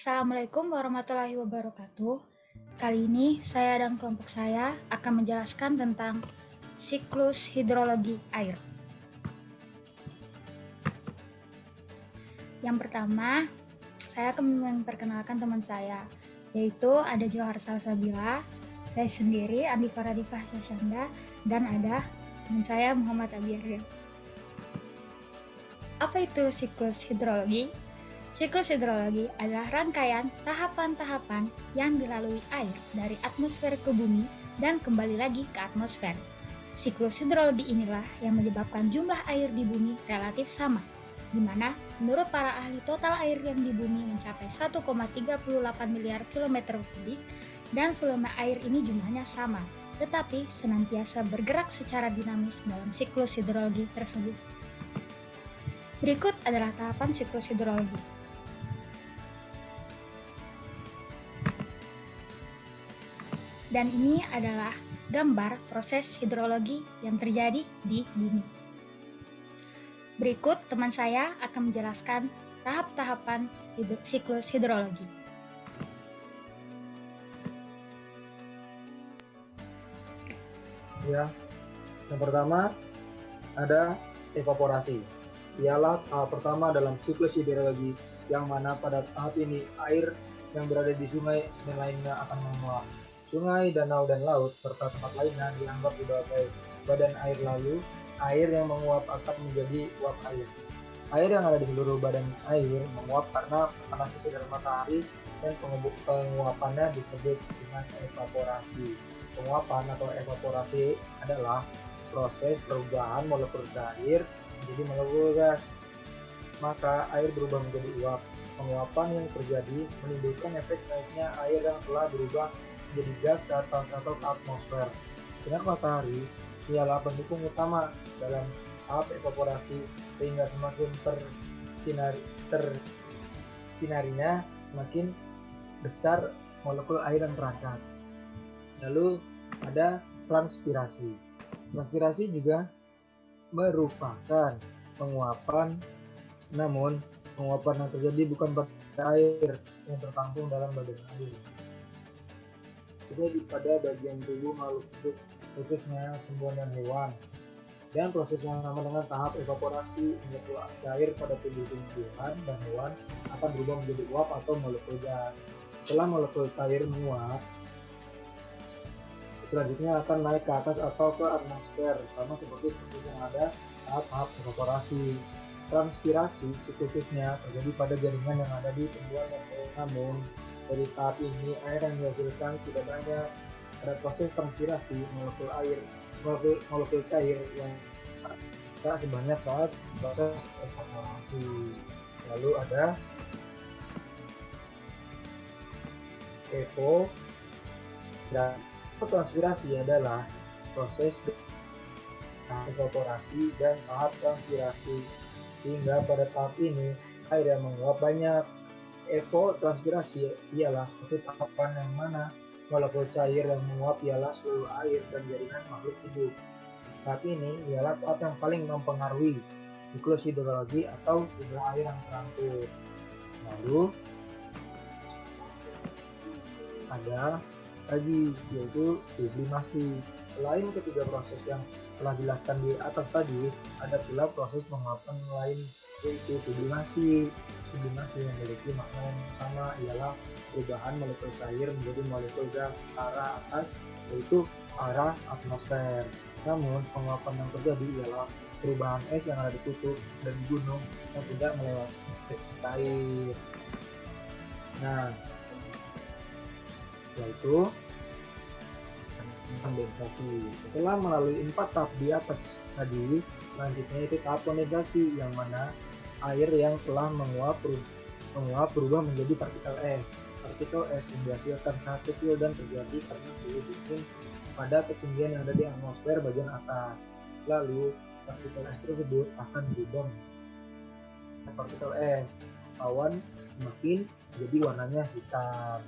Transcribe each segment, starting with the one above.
Assalamualaikum warahmatullahi wabarakatuh. Kali ini saya dan kelompok saya akan menjelaskan tentang siklus hidrologi air. Yang pertama, saya akan memperkenalkan teman saya, yaitu ada Johar Salsabila, saya sendiri Andi Faradifah Syashanda, dan ada teman saya Muhammad Abiyardin. Apa itu siklus hidrologi? Siklus hidrologi adalah rangkaian tahapan-tahapan yang dilalui air dari atmosfer ke bumi dan kembali lagi ke atmosfer. Siklus hidrologi inilah yang menyebabkan jumlah air di bumi relatif sama, di mana menurut para ahli total air yang di bumi mencapai 1,38 miliar kilometer kubik dan volume air ini jumlahnya sama, tetapi senantiasa bergerak secara dinamis dalam siklus hidrologi tersebut. Berikut adalah tahapan siklus hidrologi. Dan ini adalah gambar proses hidrologi yang terjadi di bumi. Berikut teman saya akan menjelaskan tahap-tahapan siklus hidrologi. Ya, yang pertama ada evaporasi. Ialah tahap pertama dalam siklus hidrologi, yang mana pada tahap ini air yang berada di sungai dan lainnya akan menguap. Sungai, danau, dan laut serta tempat lainnya dianggap sebagai badan air, lalu air yang menguap akan menjadi uap air. Air yang ada di seluruh badan air menguap karena panasnya sinar matahari, dan penguapannya disebut dengan evaporasi. Penguapan atau evaporasi adalah proses perubahan molekul air menjadi molekul gas, maka air berubah menjadi uap. Penguapan yang terjadi menimbulkan efek naiknya air yang telah berubah menjadi gas ke atas atau ke atmosfer. Sinar matahari ialah pendukung utama dalam tahap evaporasi, sehingga semakin tersinarinya semakin besar molekul air yang terangkat. Lalu ada transpirasi. Transpirasi juga merupakan penguapan, namun penguapan yang terjadi bukan pada air yang tertampung dalam badan air, terjadi pada bagian tubuh makhluk hidup, khususnya tumbuhan dan hewan. Dan proses yang sama dengan tahap evaporasi, molekul air pada tubuh tumbuhan dan hewan akan berubah menjadi uap atau molekul gas. Setelah molekul air menguap, selanjutnya akan naik ke atas atau ke atmosfer, sama seperti proses yang ada saat tahap evaporasi. Transpirasi siklusnya terjadi pada jaringan yang ada di tumbuhan dan hewan. Namun dari tahap ini air yang dihasilkan tidak banyak. Pada proses transpirasi, molekul cair yang tak sebanyak saat proses evaporasi. Lalu ada evo, dan transpirasi adalah proses evaporasi dan tahap transpirasi, sehingga pada tahap ini air yang menguap banyak. Evapotranspirasi ialah suatu tahapan yang mana molekul cair yang menguap ialah seluruh air dan jaringan makhluk hidup. Tahap ini ialah tahap yang paling mempengaruhi siklus hidrologi atau jumlah air yang terangkut. Lalu ada lagi, yaitu sublimasi. Selain ketiga proses yang telah dijelaskan di atas tadi, ada pula proses penguapan lain, yaitu sublimasi. Sublimasi memiliki makna yang sama, ialah perubahan molekul cair menjadi molekul gas arah atas, yaitu arah atmosfer. Namun penguapan yang terjadi ialah perubahan es yang ada di kutub dan di gunung yang tidak melewati es cair. Nah, yaitu kondensasi. Setelah melalui 4 tahap di atas tadi, selanjutnya itu tahap kondensasi, yang mana air yang telah menguap berubah menjadi partikel es. Partikel es yang dihasilkan sangat kecil dan terjadi karena suhu dingin pada ketinggian yang ada di atmosfer bagian atas. Lalu partikel es tersebut akan berubah menjadi partikel es. Awan semakin jadi warnanya hitam.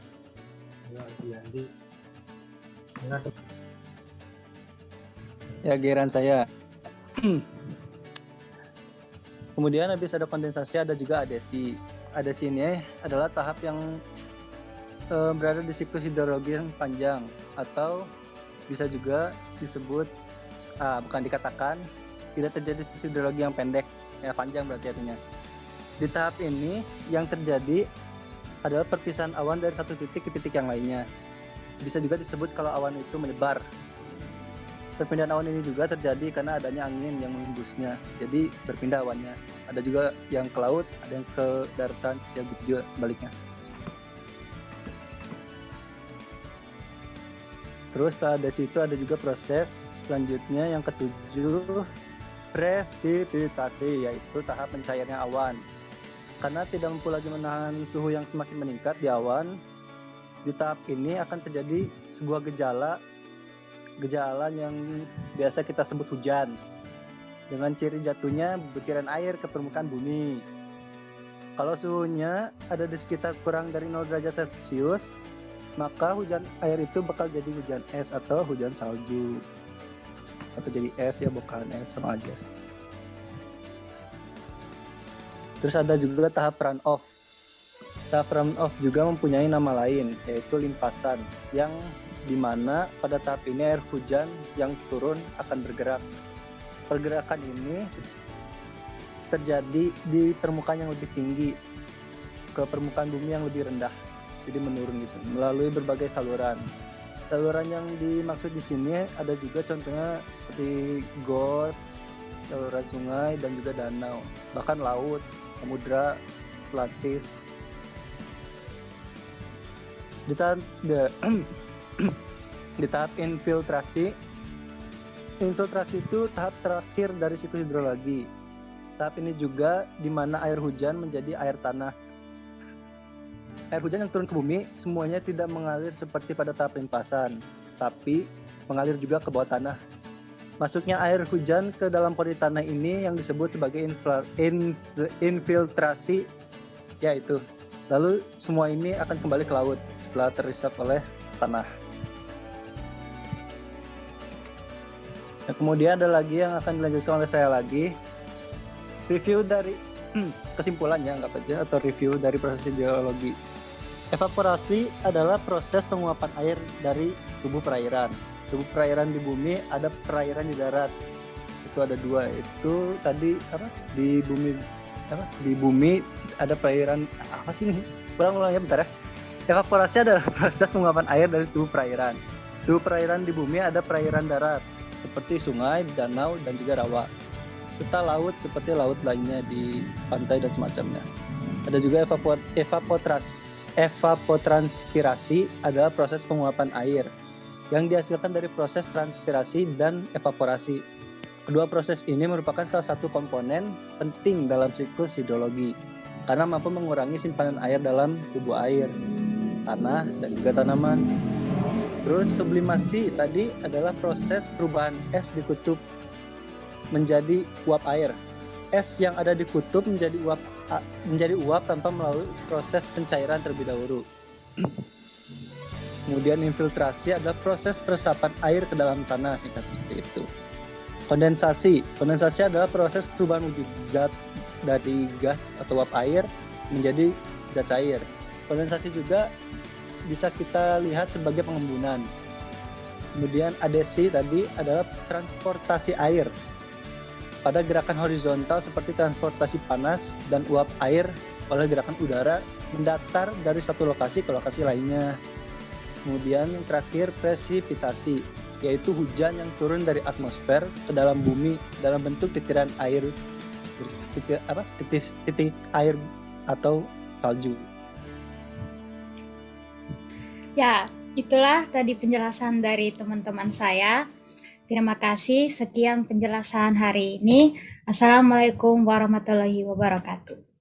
Ya, giliran saya. Kemudian habis ada kondensasi ada juga adesi. ada sini adalah tahap yang berada di siklus hidrologi yang panjang, atau bisa juga disebut bukan dikatakan tidak terjadi siklus hidrologi yang pendek, ya panjang berarti artinya. Di tahap ini yang terjadi adalah perpisahan awan dari satu titik ke titik yang lainnya. Bisa juga disebut kalau awan itu menyebar. Perpindahan awan ini juga terjadi karena adanya angin yang menghembusnya, jadi berpindah awannya. Ada juga yang ke laut, ada yang ke daratan, yang gitu juga sebaliknya. Terus setelah dari situ ada juga proses selanjutnya yang ketujuh, presipitasi, yaitu tahap mencairnya awan. Karena tidak mampu lagi menahan suhu yang semakin meningkat di awan, di tahap ini akan terjadi sebuah gejala yang biasa kita sebut hujan, dengan ciri jatuhnya butiran air ke permukaan bumi. Kalau suhunya ada di sekitar kurang dari 0 derajat Celcius, maka hujan air itu bakal jadi hujan es atau hujan salju, atau jadi es, ya bukan es, sama aja. Terus ada juga tahap runoff. Tahap runoff juga mempunyai nama lain, yaitu limpasan, yang dimana pada tahap ini air hujan yang turun akan bergerak. Pergerakan ini terjadi di permukaan yang lebih tinggi ke permukaan bumi yang lebih rendah, jadi menurun gitu melalui berbagai saluran. Saluran yang dimaksud di sini ada juga contohnya seperti got, saluran sungai, dan juga danau, bahkan laut, samudra, pelapis. Di tahap infiltrasi itu tahap terakhir dari siklus hidrologi. Tahap ini juga di mana air hujan menjadi air tanah. Air hujan yang turun ke bumi semuanya tidak mengalir seperti pada tahap limpasan, tapi mengalir juga ke bawah tanah. Masuknya air hujan ke dalam pori tanah ini yang disebut sebagai infiltrasi, yaitu. Lalu semua ini akan kembali ke laut setelah terisap oleh tanah. Nah, kemudian ada lagi yang akan dilanjutkan oleh saya lagi. Review dari kesimpulannya, anggap aja, atau review dari proses hidrologi. Evaporasi adalah proses penguapan air dari tubuh perairan. Tubuh perairan di bumi, ada perairan di darat. Itu ada dua. Itu tadi di bumi ada perairan apa sih ini? Ulang ya bentar ya. Evaporasi adalah proses penguapan air dari tubuh perairan. Tubuh perairan di bumi ada perairan darat seperti sungai, danau, dan juga rawa. Serta laut seperti laut lainnya di pantai dan semacamnya. Ada juga evapotranspirasi adalah proses penguapan air yang dihasilkan dari proses transpirasi dan evaporasi. Kedua proses ini merupakan salah satu komponen penting dalam siklus hidrologi karena mampu mengurangi simpanan air dalam tubuh air, tanah, dan juga tanaman. Terus sublimasi tadi adalah proses perubahan es di kutub menjadi uap air. Es yang ada di kutub menjadi uap tanpa melalui proses pencairan terlebih dahulu. Kemudian infiltrasi adalah proses peresapan air ke dalam tanah, singkat seperti itu. Kondensasi adalah proses perubahan wujud zat dari gas atau uap air menjadi zat cair. Kondensasi juga bisa kita lihat sebagai pengembunan. Kemudian adesi tadi adalah transportasi air pada gerakan horizontal seperti transportasi panas dan uap air oleh gerakan udara mendatar dari satu lokasi ke lokasi lainnya. Kemudian yang terakhir presipitasi, yaitu hujan yang turun dari atmosfer ke dalam bumi dalam bentuk titik air atau salju. Ya, itulah tadi penjelasan dari teman-teman saya. Terima kasih, sekian penjelasan hari ini. Assalamualaikum warahmatullahi wabarakatuh.